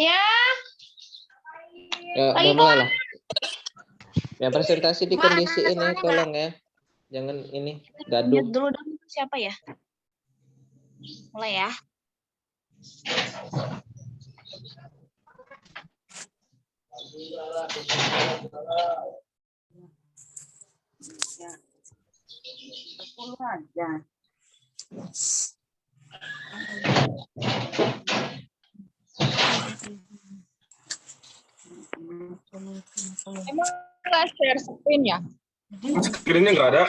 Ya. Ya, udah mulai lah. Ya, presentasi di kondisi ini tolong ya. Jangan ini gaduh. Dulu dong siapa ya? Mulai ya. Aja. Emang nggak share screen ya? Screen-nya nggak ada.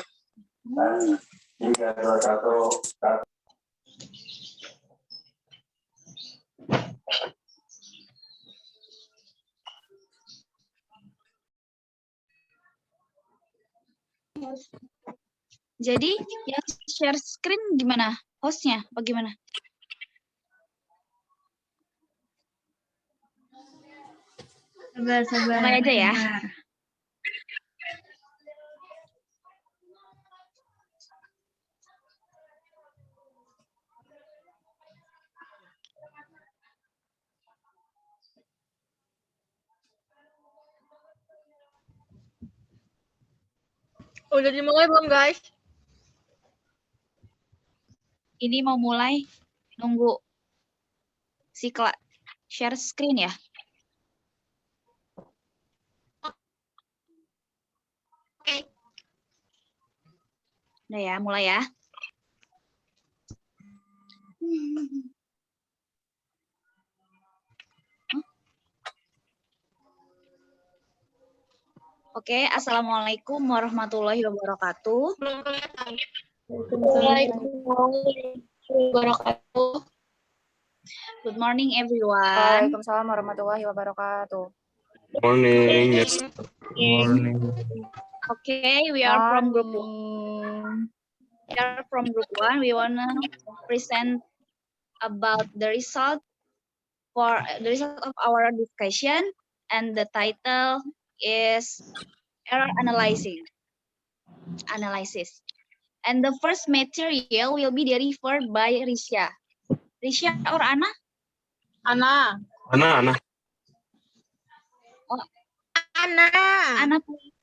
Jadi yang share screen gimana? Hostnya apa gimana? Sabar. Mulai aja ya. Udah dimulai belum, guys? Ini mau mulai, nunggu si share screen ya. Oke. Udah ya, mulai ya. Oke, assalamualaikum warahmatullahi wabarakatuh. Belum kelihatan. Waalaikumsalam wabarakatuh. Good morning, everyone. Waalaikumsalam warahmatullahi wabarakatuh. Morning. Yes. Okay, we are from group 1. We are from group 1. We wanna present about the result of our discussion, and the title is error analysis. And the first material will be delivered by Risha. Risha or Anna? Ana. Ana. Oh, Ana. Anna, please.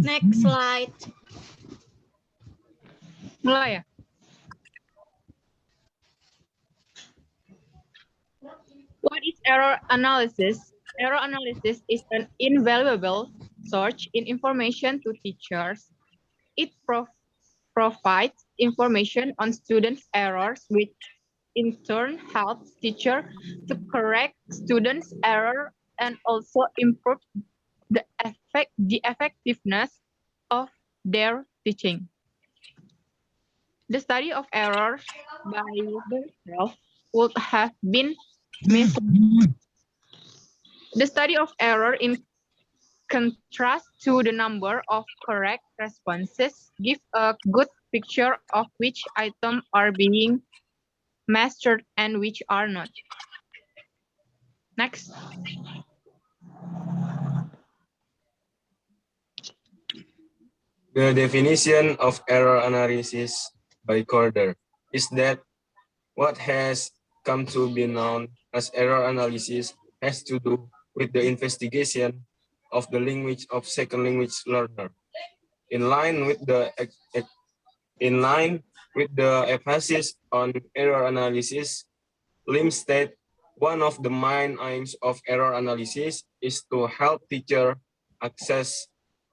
Next slide. Mulai ya? What is error analysis? Error analysis is an invaluable source in information to teachers. It provides information on students' errors, which in turn helps teachers to correct students' error and also improve the effectiveness of their teaching. The study of errors by themselves would have been misleading. The study of error in contrast to the number of correct responses gives a good picture of which items are being mastered and which are not. Next. The definition of error analysis by Corder is that what has come to be known as error analysis has to do with the investigation of the language of second language learner. In line with the emphasis on error analysis, Lim stated one of the main aims of error analysis is to help teacher access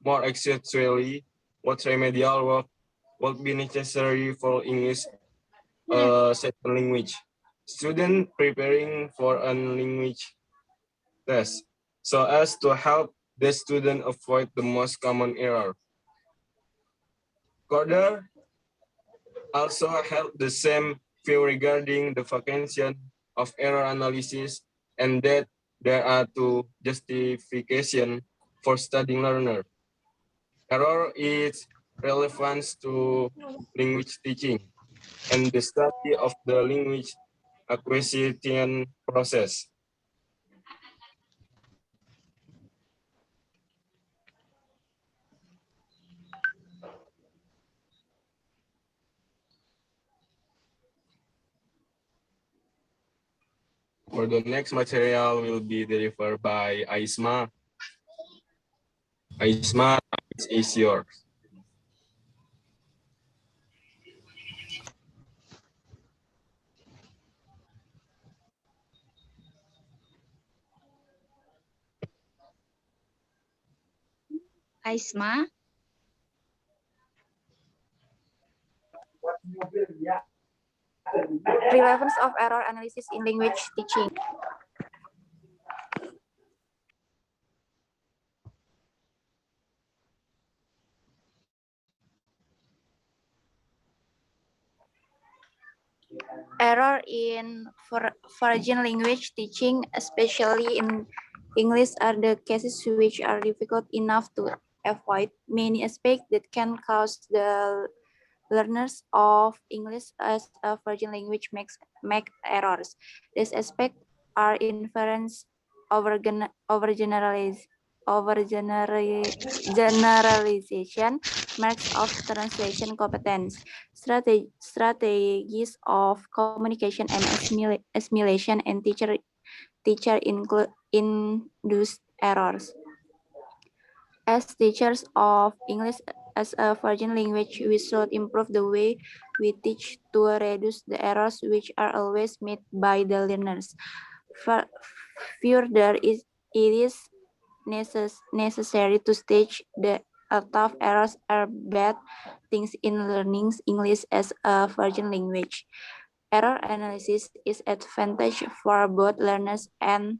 more accurately what remedial work will be necessary for English second language. Student preparing for a language test, so as to help the student avoid the most common error. Corder also held the same view regarding the vacation of error analysis and that there are two justifications for studying learner. Error is relevance to language teaching and the study of the language acquisition process. For the next material will be delivered by Aisma. Aisma, is yours. Aisma. Relevance of error analysis in language teaching. Error in foreign language teaching, especially in English, are the cases which are difficult enough to avoid. Many aspects that can cause the learners of English as a foreign language make errors. These aspects are inference, generalization, marks of translation competence, strategies of communication and assimilation, and teacher induced errors. As teachers of English as a foreign language, we should improve the way we teach to reduce the errors which are always made by the learners. Further, it is necessary to stage the tough errors are bad things in learning English as a foreign language. Error analysis is advantage for both learners and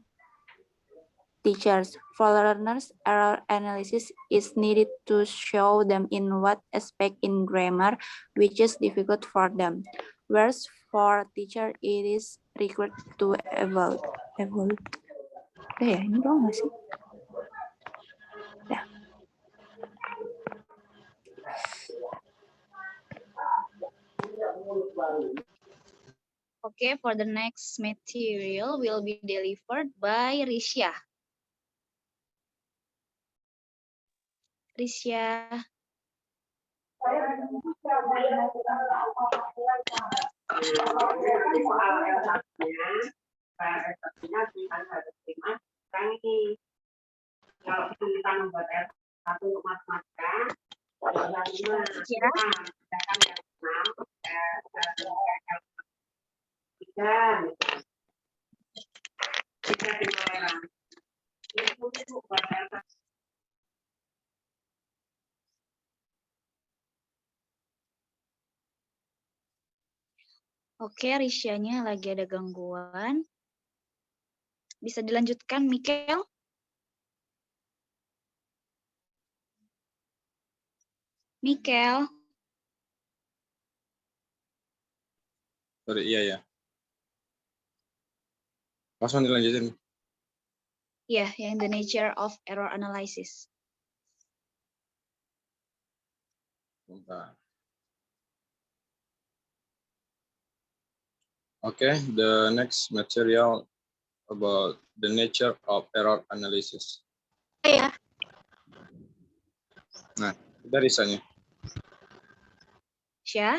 teachers. For learners, error analysis is needed to show them in what aspect in grammar which is difficult for them. Whereas for teacher, it is required to evaluate. Ya, ini doang nggak sih? Ya. Okay, for the next material will be delivered by Risha. Risha. Oke, Risha-nya lagi ada gangguan. Bisa dilanjutkan, Mikel? Mikel? Sorry, iya ya. Langsung dilanjutin. Ya, yang the nature of error analysis. Bentar. Okay, the next material about the nature of error analysis. Ya. Nah, kita Risanya. Syah?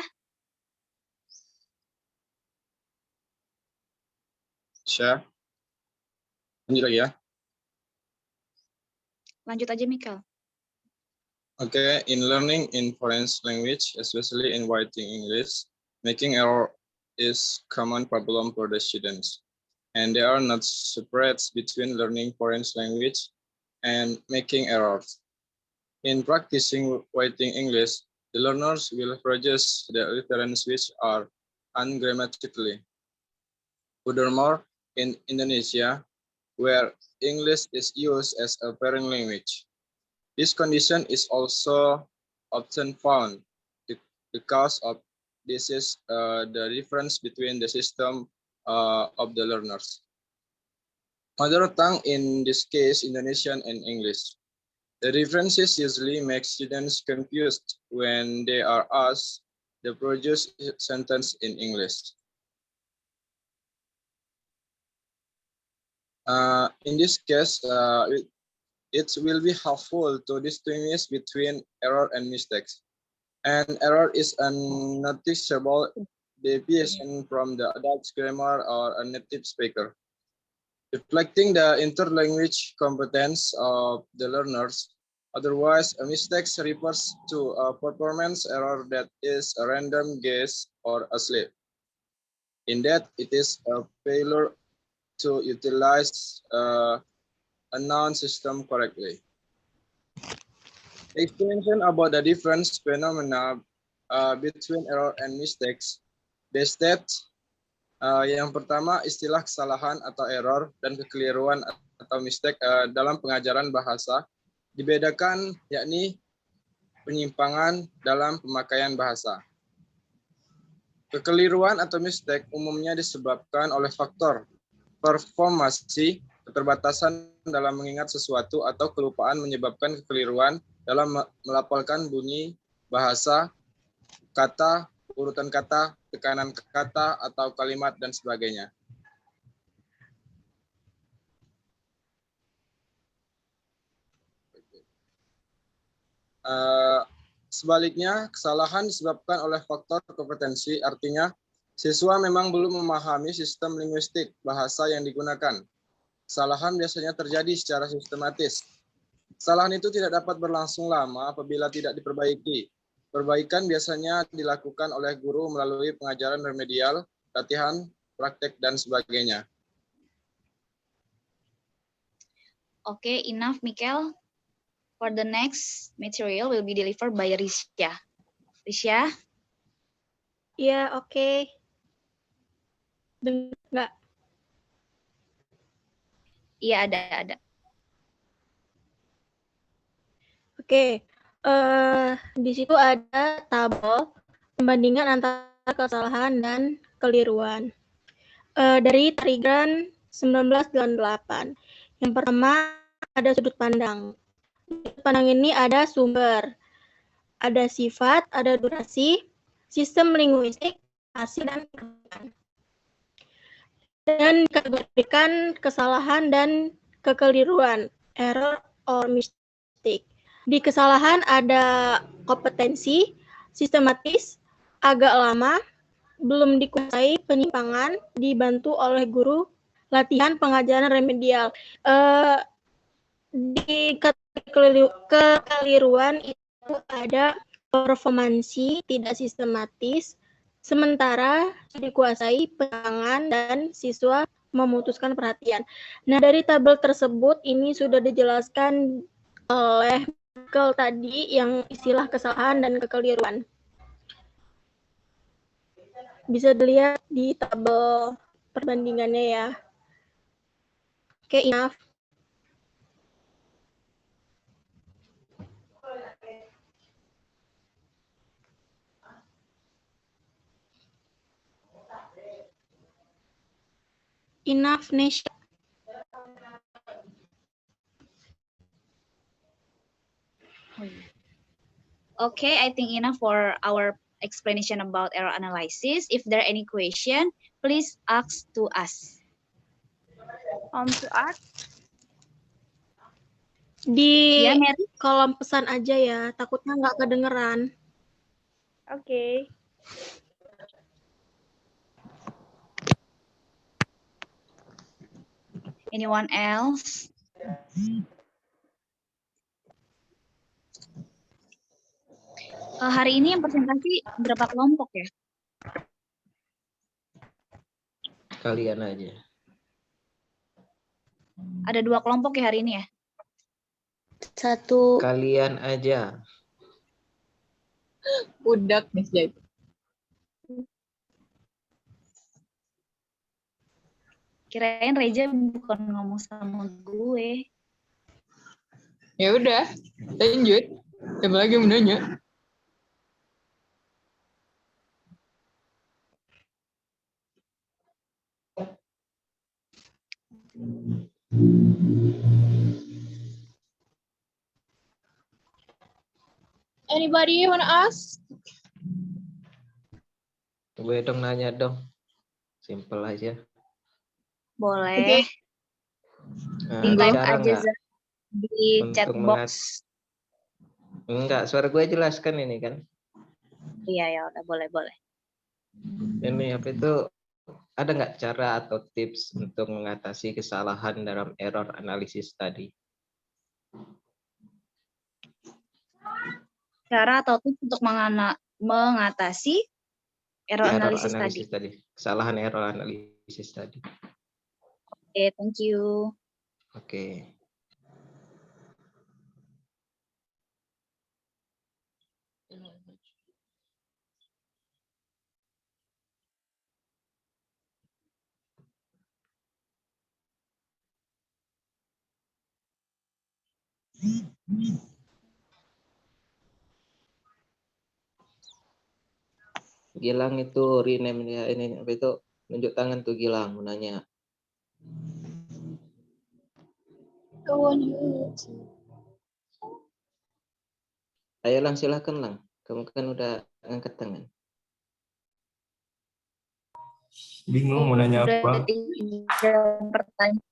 Syah. Lanjut lagi ya. Lanjut aja, Mikel. Okay, in learning in foreign language, especially in writing English, making error is common problem for the students. And they are not separate between learning foreign language and making errors. In practicing writing English, the learners will produce the references which are ungrammatically. Furthermore, in Indonesia, where English is used as a foreign language, this condition is also often found. The cause of this is the difference between the system of the learners. Mother tongue, in this case, Indonesian and English. The differences usually make students confused when they are asked to produce a sentence in English. In this case, it will be helpful to distinguish between error and mistakes. An error is a noticeable deviation from the adult grammar or a native speaker. reflecting the interlanguage competence of the learners. Otherwise, a mistake refers to a performance error that is a random guess or a slip. In that, it is a failure to utilize a noun system correctly. Explanation about the different phenomena between error and mistakes. They state yang pertama, istilah kesalahan atau error dan kekeliruan atau mistake dalam pengajaran bahasa dibedakan, yakni penyimpangan dalam pemakaian bahasa. Kekeliruan atau mistake umumnya disebabkan oleh faktor performasi, keterbatasan dalam mengingat sesuatu, atau kelupaan menyebabkan kekeliruan dalam melafalkan bunyi bahasa, kata, urutan kata, tekanan kata, atau kalimat, dan sebagainya. Sebaliknya, kesalahan disebabkan oleh faktor kompetensi, artinya siswa memang belum memahami sistem linguistik bahasa yang digunakan. Kesalahan biasanya terjadi secara sistematis. Kesalahan itu tidak dapat berlangsung lama apabila tidak diperbaiki. Perbaikan biasanya dilakukan oleh guru melalui pengajaran remedial, latihan, praktek, dan sebagainya. Okay, enough, Mikel. For the next material will be delivered by Risha. Risha? Ya, oke. Dengar nggak? Iya, ada. Oke. Di situ ada tabel pembandingan antara kesalahan dan keliruan. Dari Trigram 1998. Yang pertama ada sudut pandang. Sudut pandang ini ada sumber, ada sifat, ada durasi, sistem linguistik, hasil, dan perbedaan. Dan dikategorikan kesalahan dan kekeliruan, error or mistake. Di kesalahan ada kompetensi, sistematis, agak lama, belum dikuasai, penyimpangan, dibantu oleh guru, latihan, pengajaran remedial. Di kekeliruan itu ada performansi, tidak sistematis, sementara dikuasai, penangan, dan siswa memutuskan perhatian. Nah, dari tabel tersebut ini sudah dijelaskan oleh Michael tadi yang istilah kesalahan dan kekeliruan. Bisa dilihat di tabel perbandingannya ya. Oke, enough. Enough, Nesha. Okay, I think enough for our explanation about error analysis. If there are any question, please ask to us. To ask? Di Ya, Mary? kolom pesan aja ya, takutnya nggak kedengeran. Okay. Anyone else? Hari ini yang presentasi berapa kelompok ya? Kalian aja. Ada 2 kelompok ya hari ini ya? 1. Kalian aja. Udak nih jadi. Kirain Reja bukan ngomong sama gue. Ya udah, lanjut. Siapa lagi yang mau nanya? Anybody wanna ask? Gue dong nanya dong. Simple aja. Boleh. Di Ada type cara aja nggak Zah, di untuk chat box. Enggak, suara gue jelaskan ini kan. Iya ya udah boleh. Ini apa itu ada nggak cara atau tips untuk mengatasi kesalahan dalam error analisis tadi? Cara atau tips untuk mengatasi error analisis tadi. Kesalahan error analisis tadi. Oke, thank you. Oke. Gilang itu rename dia ini apa itu nunjuk tangan tuh Gilang mau nanya. Ayo Lang silakan Lang. Kamu kan udah angkat tangan. Bingung mau nanya Udah apa? 3 pertanyaan.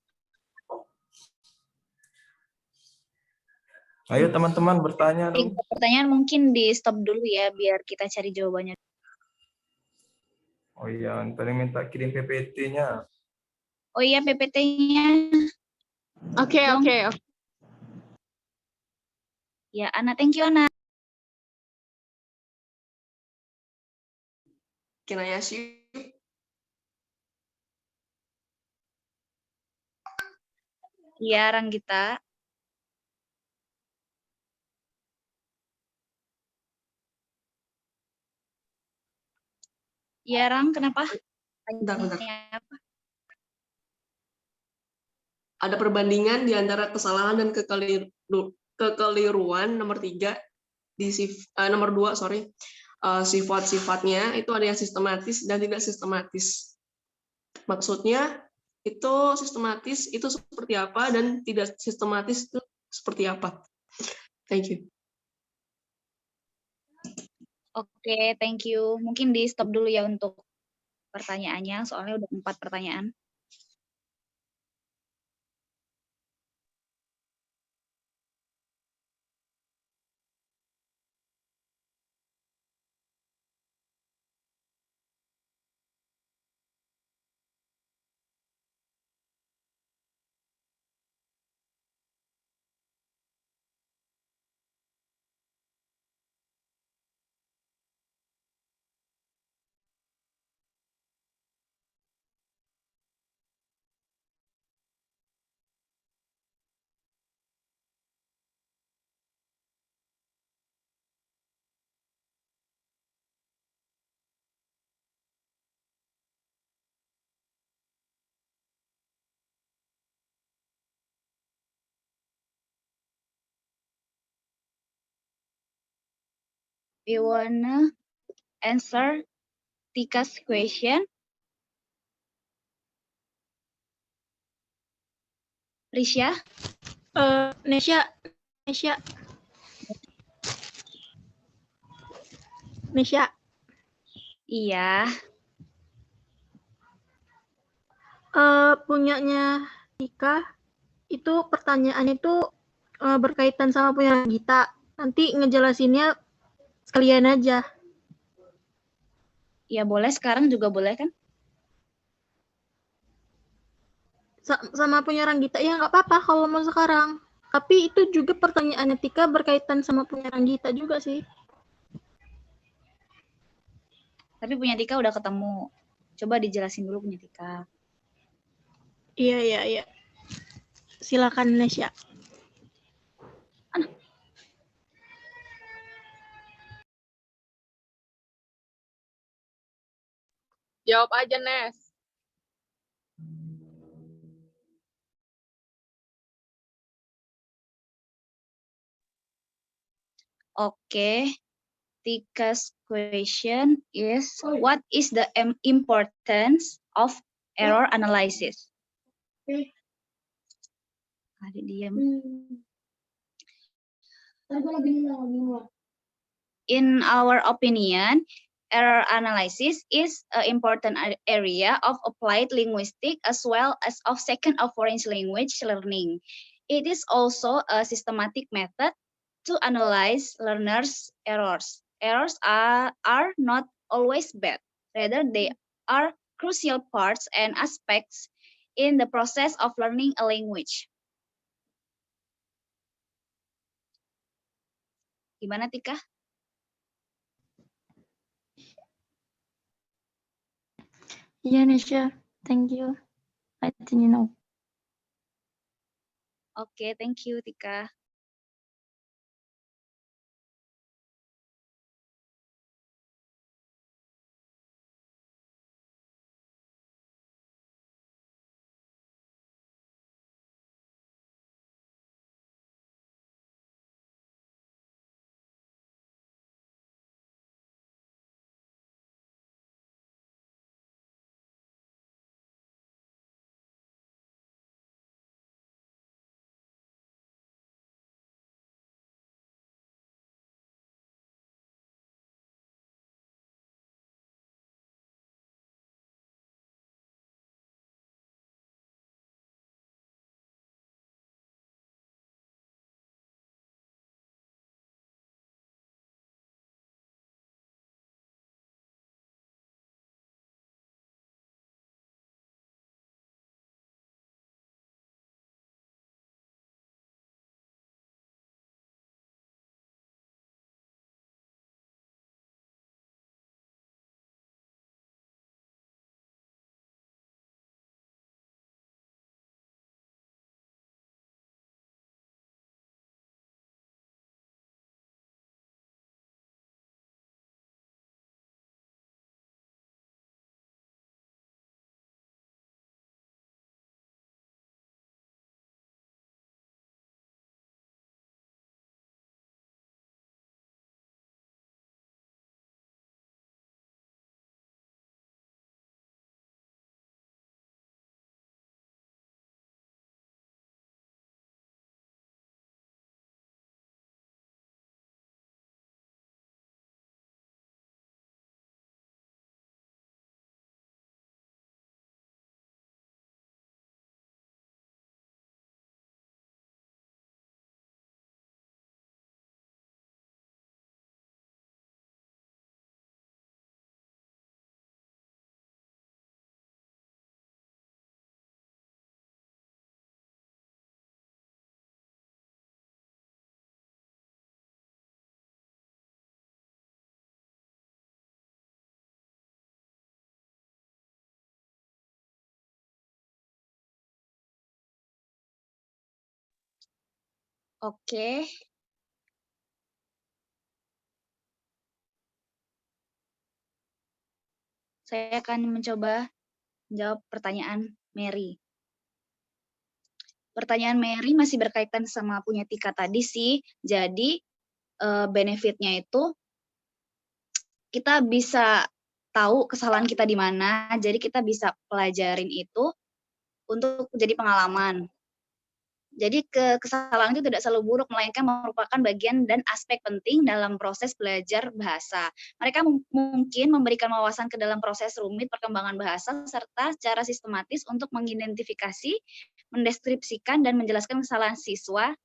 Ayo teman-teman bertanya dong. 3 pertanyaan mungkin di stop dulu ya biar kita cari jawabannya. Oh iya, tadi minta kirim PPT-nya. Oh iya, PPT-nya. Oke. Ya, Ana, thank you Ana. Can I ask you? Iya, Ranggita. Iya, Rang, kenapa? Bentar. Apa? Ada perbandingan di antara kesalahan dan kekeliruan nomor 3 di nomor 2, sorry. Sifat-sifatnya itu ada yang sistematis dan tidak sistematis. Maksudnya itu sistematis itu seperti apa dan tidak sistematis itu seperti apa. Thank you. Oke, thank you. Mungkin di stop dulu ya untuk pertanyaannya, soalnya udah 4 pertanyaan. We wanna answer Tika's question. Risha? Nesya. Iya. Punyanya Tika itu pertanyaan itu berkaitan sama punya Gita. Nanti ngejelasinnya sekalian aja. Ya boleh, sekarang juga boleh kan? Sama punya Ranggita ya nggak apa-apa kalau mau sekarang. Tapi itu juga pertanyaannya Tika berkaitan sama punya Ranggita juga sih. Tapi punya Tika udah ketemu. Coba dijelasin dulu punya Tika. Iya. Silakan Nesya. Jawab aja, Nes. Oke. Tika's question is, what is the importance of error analysis? Adik diam. In our opinion, error analysis is an important area of applied linguistics as well as of second or foreign language learning. It is also a systematic method to analyze learners' errors. Errors are not always bad, rather they are crucial parts and aspects in the process of learning a language. Gimana, Tika? Yeah, Nisha. Thank you. I think you know. Oke, thank you, Tika. Oke. Saya akan mencoba menjawab pertanyaan Mary. Pertanyaan Mary masih berkaitan sama punya Tika tadi sih. Jadi benefitnya itu kita bisa tahu kesalahan kita di mana. Jadi kita bisa pelajarin itu untuk jadi pengalaman. Jadi kesalahan itu tidak selalu buruk, melainkan merupakan bagian dan aspek penting dalam proses belajar bahasa. Mereka mungkin memberikan wawasan ke dalam proses rumit perkembangan bahasa, serta secara sistematis untuk mengidentifikasi, mendeskripsikan, dan menjelaskan kesalahan siswa.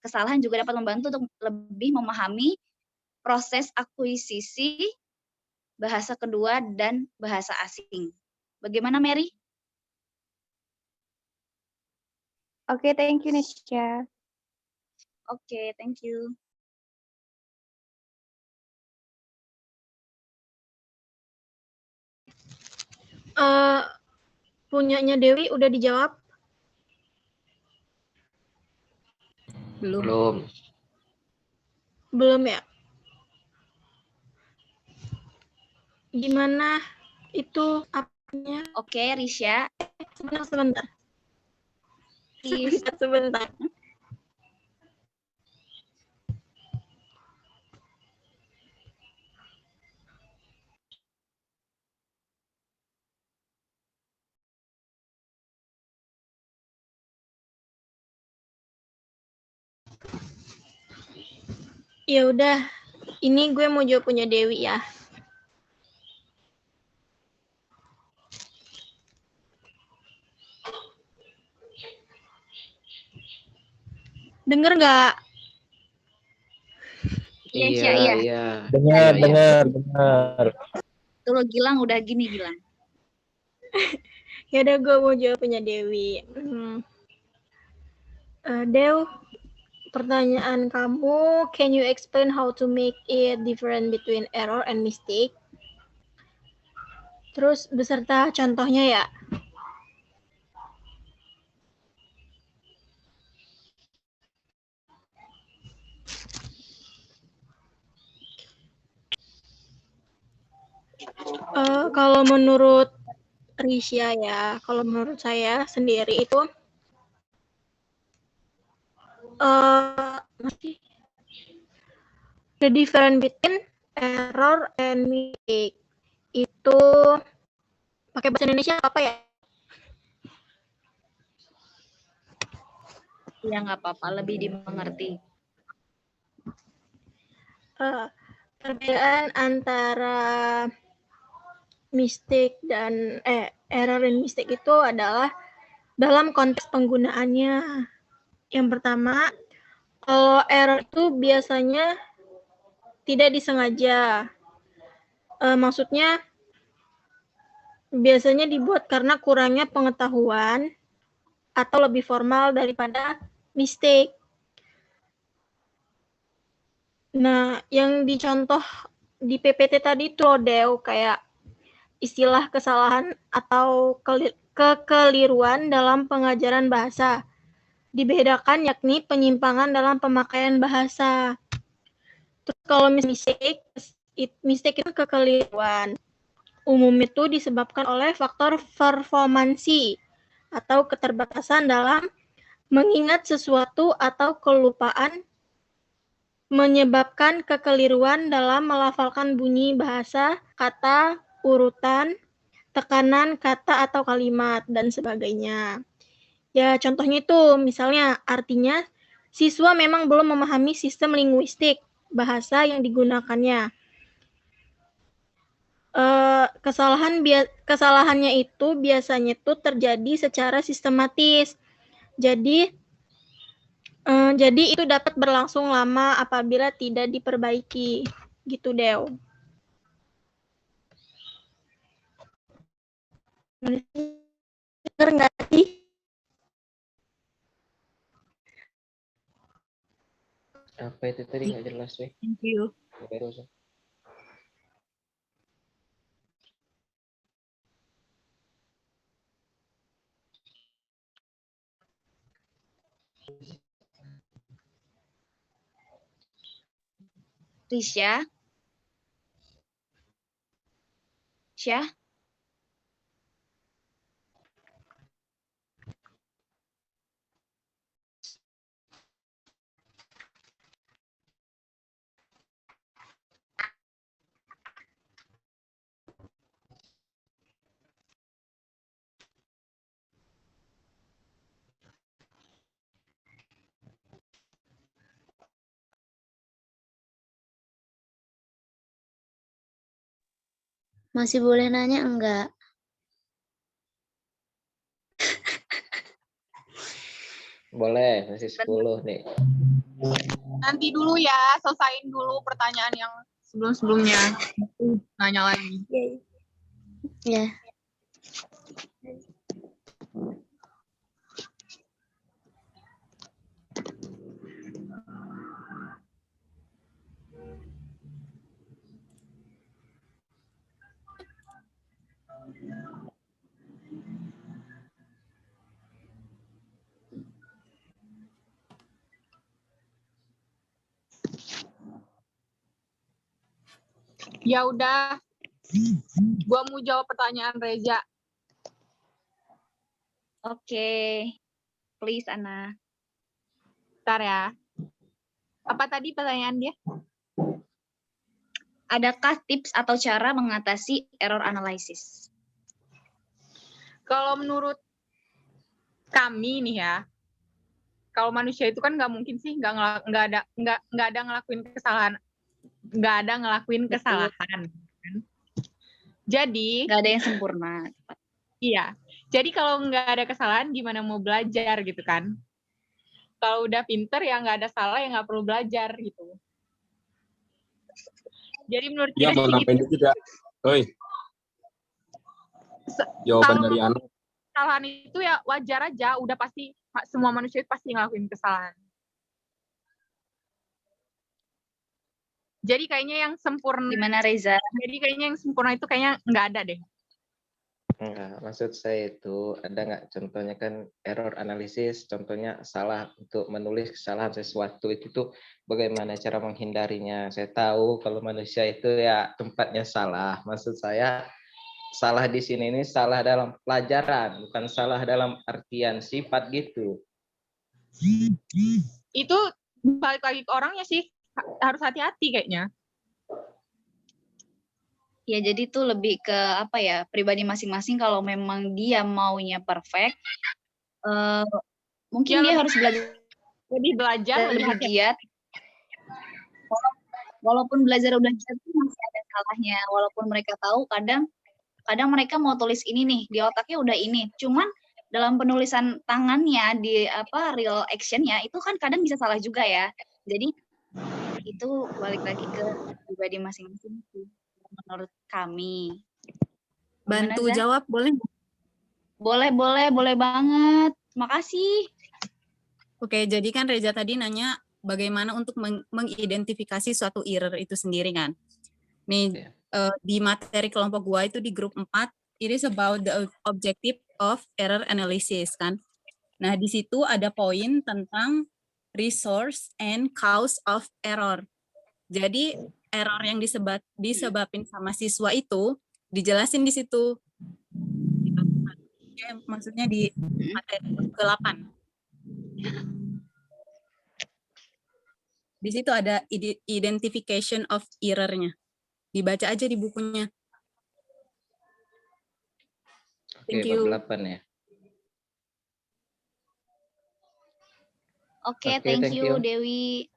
Kesalahan juga dapat membantu untuk lebih memahami proses akuisisi bahasa kedua dan bahasa asing. Bagaimana, Mary? Okay, thank you, Nisha. Oke, thank you. Punyanya Dewi udah dijawab? Belum. Belum ya? Gimana itu apanya? Oke, Risha. Sebentar. Please. Sebentar. Ya udah, ini gue mau jawab punya Dewi ya. Denger nggak? Iya, Iya, iya. iya. Dengar, Iya, iya. dengar. Tuh lo Gilang udah gini Gilang. Ya udah, gue mau jawab punya Dewi. Dew, pertanyaan kamu, can you explain how to make it different between error and mistake? Terus beserta contohnya ya. Kalau menurut Risha ya, kalau menurut saya sendiri itu the difference between error and mistake itu pakai bahasa Indonesia apa ya? Ya nggak apa-apa, lebih dimengerti. Perbedaan antara mistake dan error dan mistake itu adalah dalam konteks penggunaannya. Yang pertama, kalau error itu biasanya tidak disengaja. Maksudnya biasanya dibuat karena kurangnya pengetahuan atau lebih formal daripada mistake. Nah, yang dicontoh di PPT tadi itu Dew, kayak istilah kesalahan atau kekeliruan dalam pengajaran bahasa. Dibedakan yakni penyimpangan dalam pemakaian bahasa. Terus kalau mistake itu kekeliruan. Umum itu disebabkan oleh faktor performansi atau keterbatasan dalam mengingat sesuatu atau kelupaan menyebabkan kekeliruan dalam melafalkan bunyi bahasa, kata, urutan, tekanan kata atau kalimat, dan sebagainya. Ya, contohnya itu, misalnya artinya, siswa memang belum memahami sistem linguistik bahasa yang digunakannya. Kesalahannya itu biasanya itu terjadi secara sistematis. Jadi itu dapat berlangsung lama apabila tidak diperbaiki. Gitu, Dew. Benar nggak sih? Apa itu tadi nggak jelas, weh. Thank you. Terus. Risha? Syah? Masih boleh nanya enggak? Boleh, masih 10 nih. Nanti dulu ya, selesain dulu pertanyaan yang sebelum-sebelumnya. Nanya lagi. Ya. Ya udah, gua mau jawab pertanyaan Reza. Oke. Please, Ana. Bentar ya. Apa tadi pertanyaan dia? Adakah tips atau cara mengatasi error analysis? Kalau menurut kami nih ya, kalau manusia itu kan nggak mungkin sih nggak ada ngelakuin kesalahan, kesalahan. Jadi Nggak ada yang sempurna. iya. Jadi kalau nggak ada kesalahan, gimana mau belajar gitu kan? Kalau udah pinter ya nggak ada salah ya nggak perlu belajar gitu. Jadi menurut Ya, kita mau sih nambahin gitu. dikit ya. Oi, Jawaban Kalau dari Anu. kesalahan itu ya wajar aja, udah pasti semua manusia pasti ngelakuin kesalahan. Jadi kayaknya yang sempurna. Gimana Reza? Jadi kayaknya yang sempurna itu kayaknya nggak ada deh. Enggak, maksud saya itu ada nggak contohnya kan error analisis, contohnya salah untuk menulis kesalahan sesuatu itu tuh bagaimana cara menghindarinya. Saya tahu kalau manusia itu ya tempatnya salah. Maksud saya salah di sini ini salah dalam pelajaran, bukan salah dalam artian sifat gitu. Itu balik lagi ke orangnya sih, harus hati-hati kayaknya. Ya jadi tuh lebih ke apa ya, pribadi masing-masing. Kalau memang dia maunya perfect, mungkin Ya, dia harus belajar lebih belajar, lebih lebih hati-hati. giat. Walaupun belajar udah giat tuh masih ada salahnya. Walaupun mereka tahu kadang mereka mau tulis ini nih, di otaknya udah ini. Cuman dalam penulisan tangannya di apa real actionnya itu kan kadang bisa salah juga ya. Jadi itu balik lagi ke pribadi masing-masing sih, menurut kami. Gimana, Bantu Zah? jawab boleh nggak? Boleh banget. Makasih. Oke, jadi kan Reza tadi nanya bagaimana untuk mengidentifikasi suatu error itu sendiri kan. Nih, di materi kelompok gua itu di grup 4, it is about the objective of error analysis kan. Nah, di situ ada poin tentang resource and cause of error. Jadi, error yang disebabin sama siswa itu dijelasin di situ. Maksudnya di materi ke-8. Di situ ada identification of error-nya. Dibaca aja di bukunya. Oke, Thank you. bab 8 ya. Oke, Oke, thank thank you you. Dewi.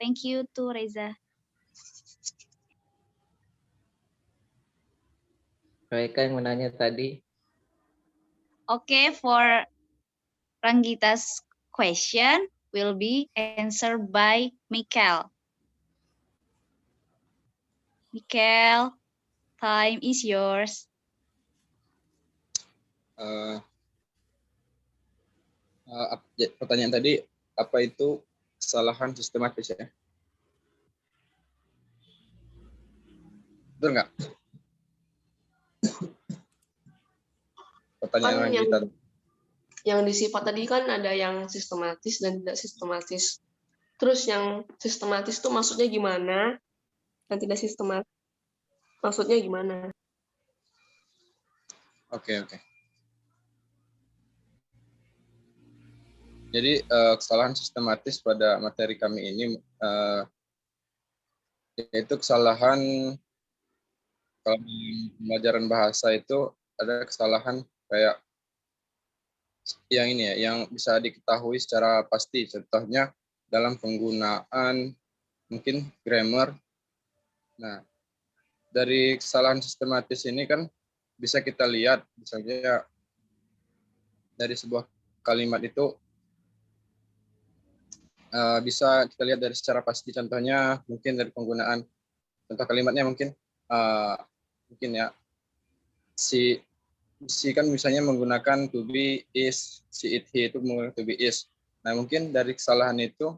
Thank you to Reza. Mereka yang menanya tadi. Okay, for Ranggita's question will be answered by Mikel. Mikel, time is yours. Pertanyaan tadi, apa itu kesalahan sistematis ya? Betul nggak? Pertanyaan Kan kita. yang di sifat tadi kan ada yang sistematis dan tidak sistematis. Terus yang sistematis itu maksudnya gimana? Dan tidak sistematis maksudnya gimana? Oke. Jadi kesalahan sistematis pada materi kami ini yaitu kesalahan kalau di pembelajaran bahasa itu ada kesalahan kayak yang ini ya, yang bisa diketahui secara pasti. Contohnya dalam penggunaan mungkin grammar. Nah, dari kesalahan sistematis ini kan bisa kita lihat misalnya dari sebuah kalimat itu bisa kita lihat dari secara pasti. Contohnya mungkin dari penggunaan contoh kalimatnya mungkin ya si kan misalnya menggunakan to be, is, si, it, he itu menggunakan to be, is. Nah mungkin dari kesalahan itu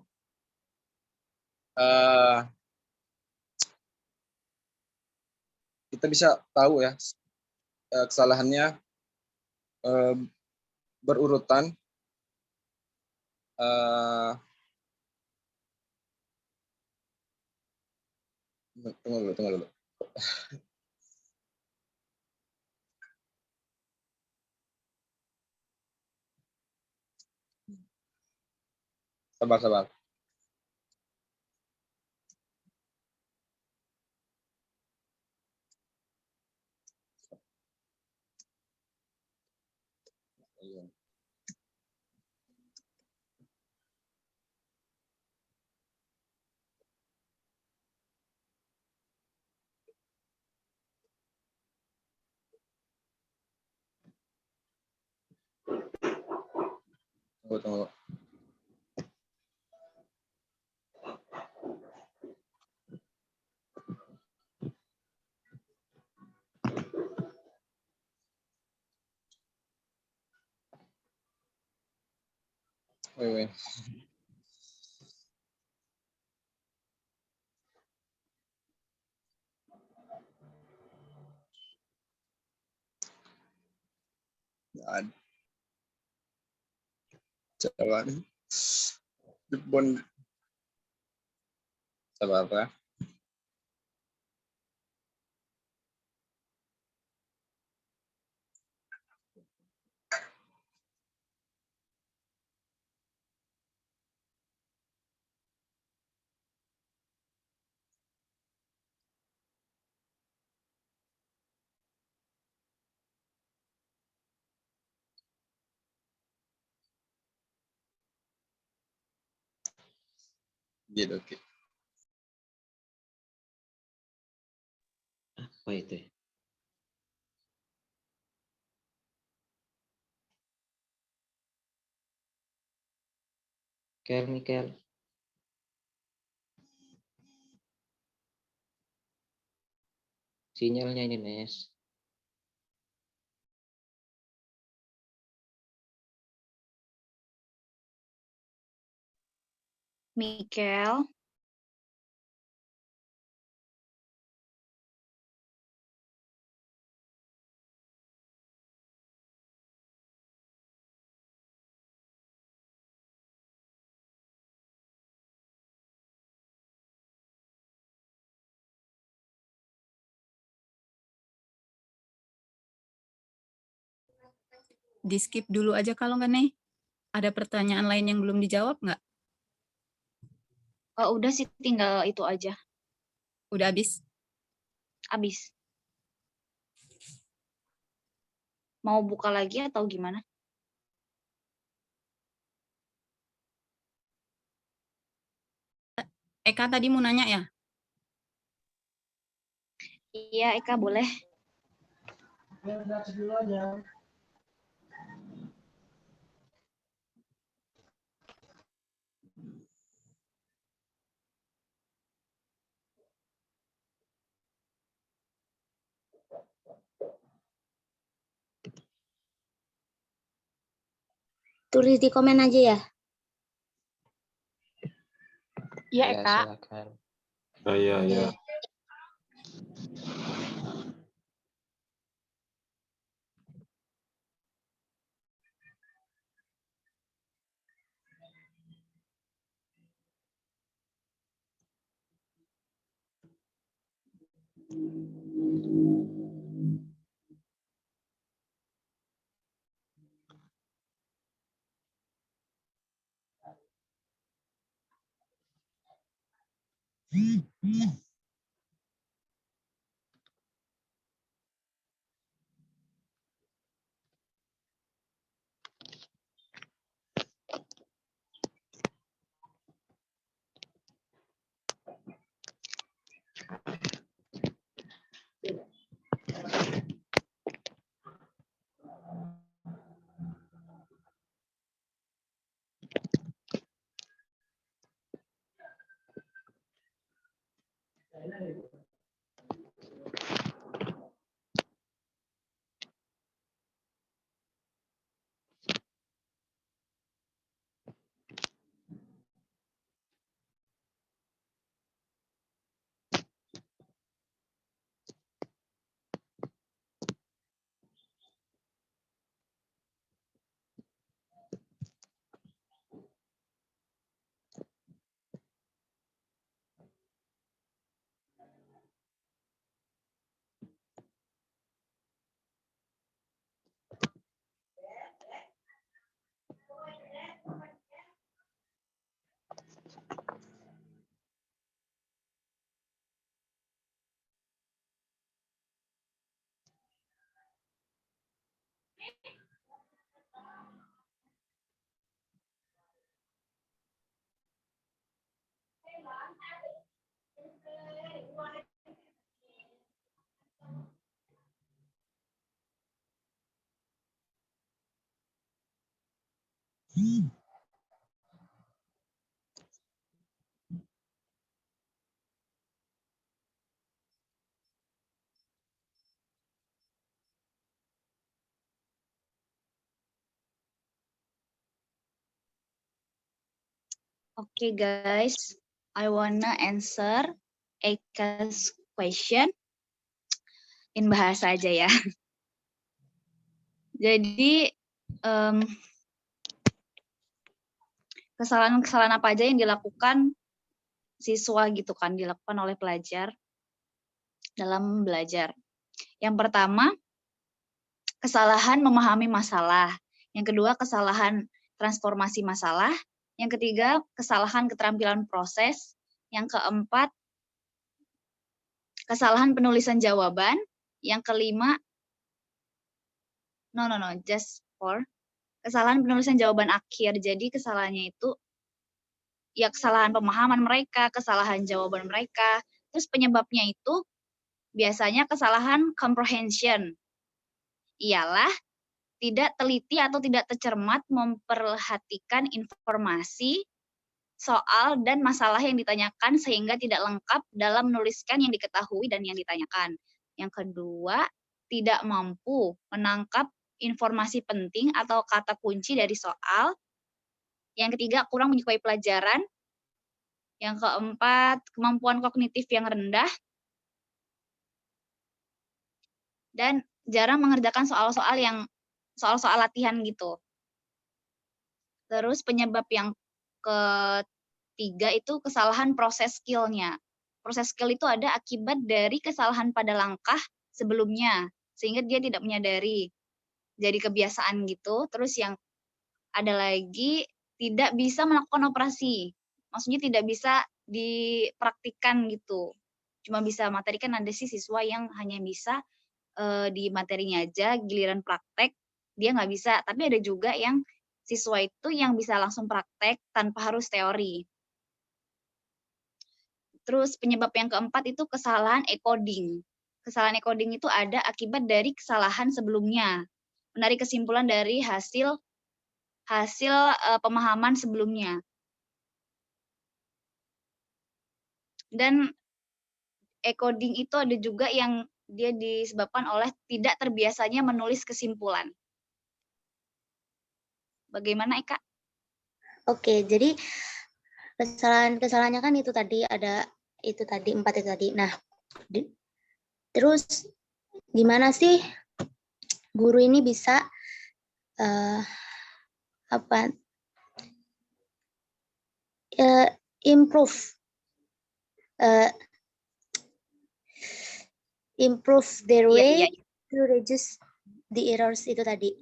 kita bisa tahu ya kesalahannya berurutan tunggu dulu. Sabar. Tunggu. Wait. Nggak ada. Jalan. Debon. Sabar ya. Gitu, oke. Apa itu? Mikel. Sinyalnya ini, Nes. Mikel. Di skip dulu aja kalau nggak nih. Ada pertanyaan lain yang belum dijawab nggak? Udah sih, tinggal itu aja. Udah habis? Habis. Mau buka lagi atau gimana? Eka tadi mau nanya ya? Iya, Eka boleh. Tulis di komen aja ya. Iya, Ya, Eka. silakan. Iya. Okay, guys, I wanna answer Eka's question in bahasa aja ya. Jadi kesalahan-kesalahan apa aja yang dilakukan siswa gitu kan, dilakukan oleh pelajar dalam belajar. Yang pertama, kesalahan memahami masalah. Yang kedua, kesalahan transformasi masalah. Yang ketiga, kesalahan keterampilan proses. Yang keempat, kesalahan penulisan jawaban. Yang kelima, just four. Kesalahan penulisan jawaban akhir. Jadi kesalahannya itu ya kesalahan pemahaman mereka, kesalahan jawaban mereka. Terus penyebabnya itu biasanya kesalahan comprehension. Ialah tidak teliti atau tidak tercermat memperhatikan informasi, soal, dan masalah yang ditanyakan sehingga tidak lengkap dalam menuliskan yang diketahui dan yang ditanyakan. Yang kedua, tidak mampu menangkap informasi penting atau kata kunci dari soal. Yang ketiga, kurang menyukai pelajaran. Yang keempat, kemampuan kognitif yang rendah. Dan jarang mengerjakan soal-soal latihan gitu. Terus penyebab yang ketiga itu kesalahan proses skill-nya. Proses skill itu ada akibat dari kesalahan pada langkah sebelumnya, sehingga dia tidak menyadari. Jadi kebiasaan gitu. Terus yang ada lagi tidak bisa melakukan operasi. Maksudnya tidak bisa dipraktikkan gitu. Cuma bisa materi, kan ada sih siswa yang hanya bisa di materinya aja, giliran praktek dia nggak bisa. Tapi ada juga yang siswa itu yang bisa langsung praktek tanpa harus teori. Terus penyebab yang keempat itu kesalahan encoding. Kesalahan encoding itu ada akibat dari kesalahan sebelumnya. Menarik kesimpulan dari hasil pemahaman sebelumnya. Dan encoding itu ada juga yang dia disebabkan oleh tidak terbiasanya menulis kesimpulan. Bagaimana, Eka? Oke, jadi kesalahannya kan itu tadi ada itu tadi 4 itu tadi. Nah, terus gimana sih guru ini bisa improve their way to reduce the errors itu tadi.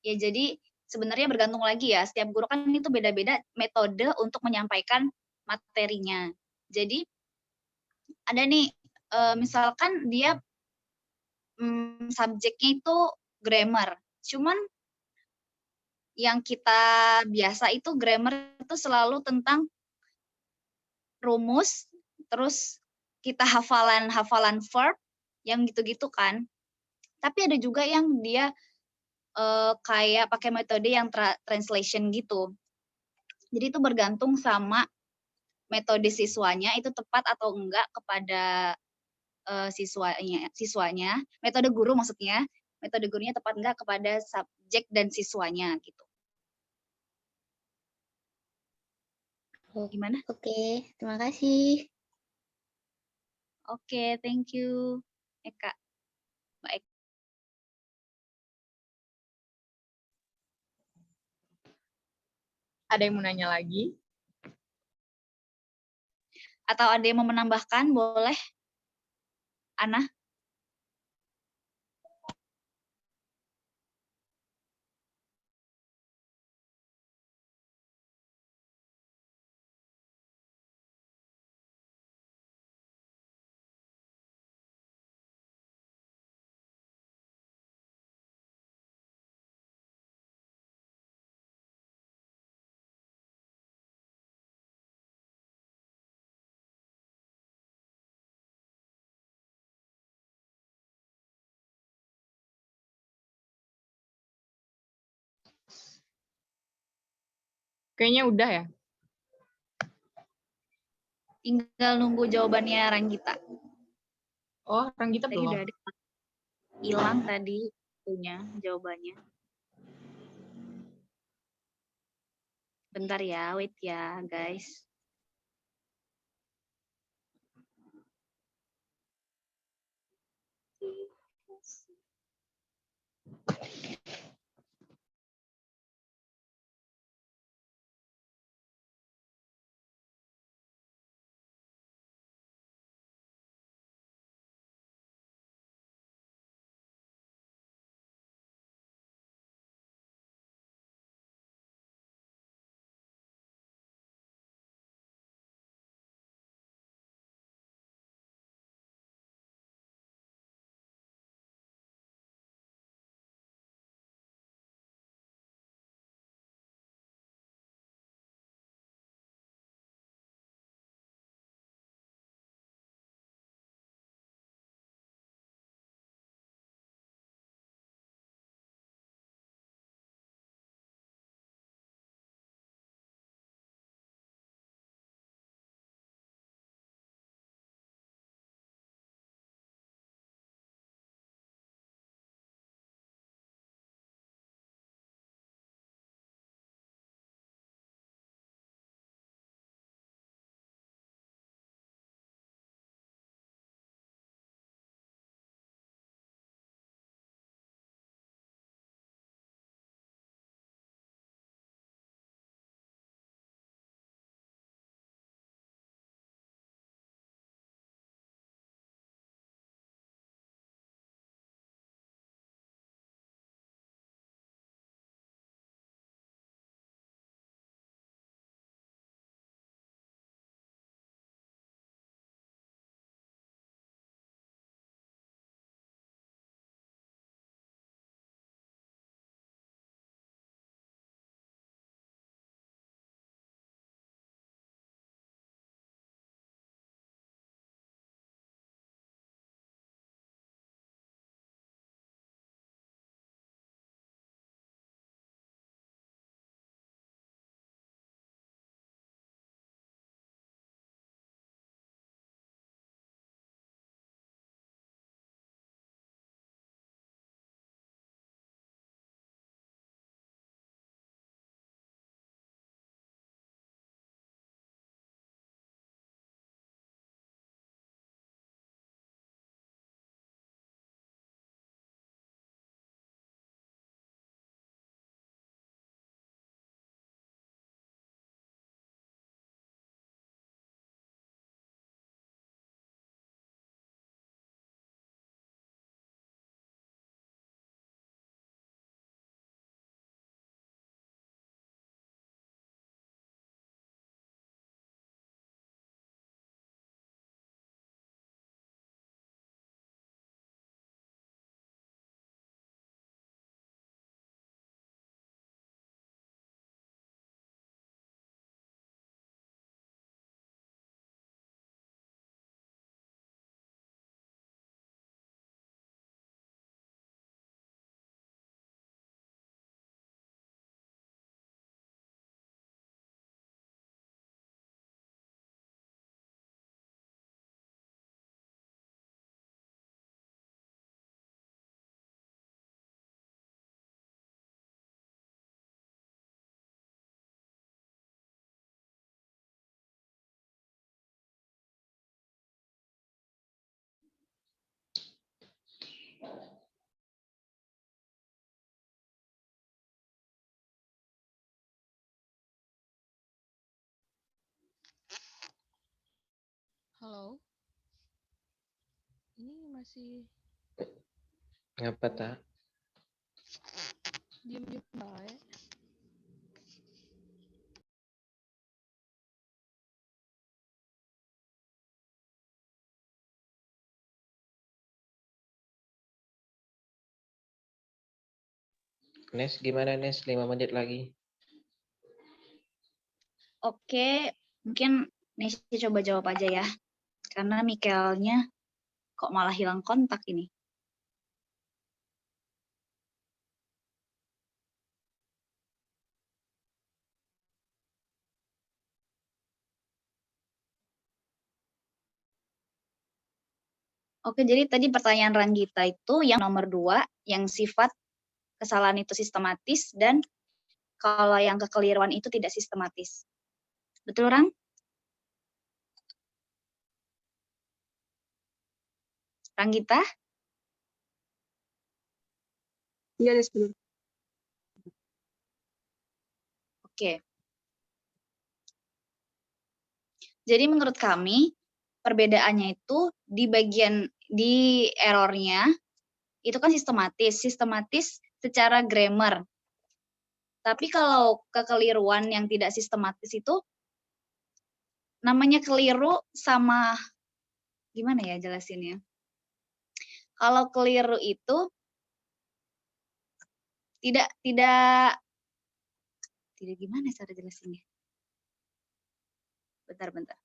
Ya, jadi sebenarnya bergantung lagi ya, setiap guru kan itu beda-beda metode untuk menyampaikan materinya. Jadi ada nih, misalkan dia subjeknya itu grammar, cuman yang kita biasa itu grammar itu selalu tentang rumus, terus kita hafalan verb, yang gitu-gitu kan. Tapi ada juga yang dia kayak pakai metode yang translation gitu. Jadi itu bergantung sama metode siswanya itu tepat atau enggak kepada siswanya. Metode guru maksudnya, metode gurunya tepat enggak kepada subjek dan siswanya gitu. Gimana? Oke, terima kasih. Oke, thank you, Eka. Baik. Ada yang mau nanya lagi? Atau ada yang mau menambahkan, boleh? Ana? Kayaknya udah ya. Tinggal nunggu jawabannya Ranggita. Oh, Ranggita Tadi belum. udah ada. Hilang tadi punya jawabannya. Bentar ya, wait ya, guys. Halo. Ini masih Ngapa tak? diem-diem baik. Nes gimana Nes? 5 menit lagi. Oke, mungkin Nesya coba jawab aja ya. Karena Mikelnya kok malah hilang kontak ini. Oke, jadi tadi pertanyaan Ranggita itu yang nomor 2, yang sifat kesalahan itu sistematis dan kalau yang kekeliruan itu tidak sistematis. Betul, orang? Ranggita? Iya, Nis, benar. Oke. Jadi menurut kami perbedaannya itu di bagian di errornya itu kan sistematis secara grammar. Tapi kalau kekeliruan yang tidak sistematis itu namanya keliru sama gimana ya jelasinnya? Kalau keliru itu tidak gimana cara jelasinnya? Bentar.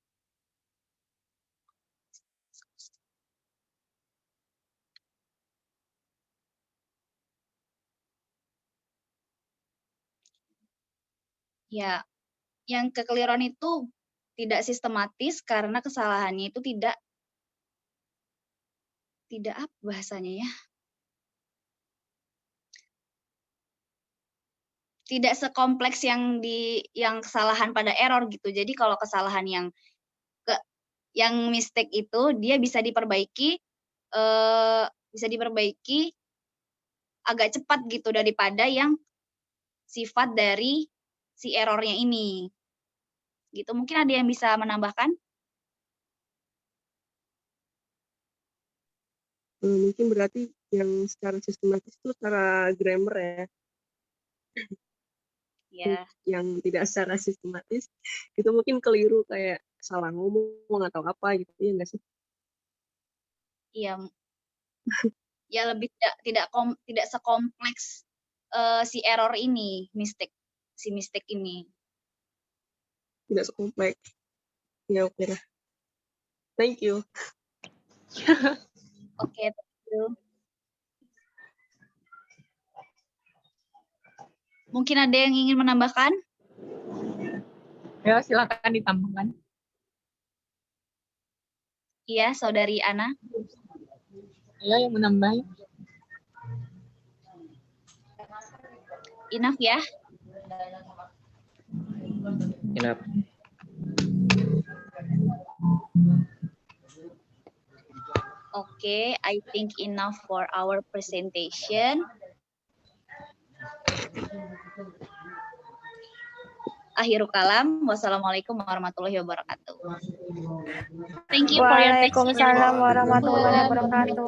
Ya, yang kekeliruan itu tidak sistematis karena kesalahannya itu tidak apa bahasanya ya? Tidak sekompleks yang kesalahan pada error gitu. Jadi kalau kesalahan yang mistake itu dia bisa diperbaiki agak cepat gitu daripada yang sifat dari si errornya ini. Gitu. Mungkin ada yang bisa menambahkan? Mungkin berarti yang secara sistematis itu secara grammar ya. Ya. Yang tidak secara sistematis itu mungkin keliru kayak salah ngomong atau apa gitu ya nggak sih? Iya. Ya lebih tidak sekompleks si error ini, si mistake ini. Tidak sekompleks. Ya oke lah. Thank you. Oke, thank you. Mungkin ada yang ingin menambahkan? Ya, silakan ditambahkan. Iya, Saudari Ana. Ya, yang menambahin. Enough ya? Enough. Okay, I think enough for our presentation. Akhirul kalam. Wassalamualaikum warahmatullahi wabarakatuh. Thank you for your patience. Waalaikumsalam warahmatullahi wabarakatuh.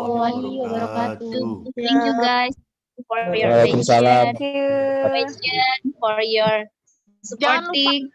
Thank you guys for your Waalaikumsalam. patience, for your supporting.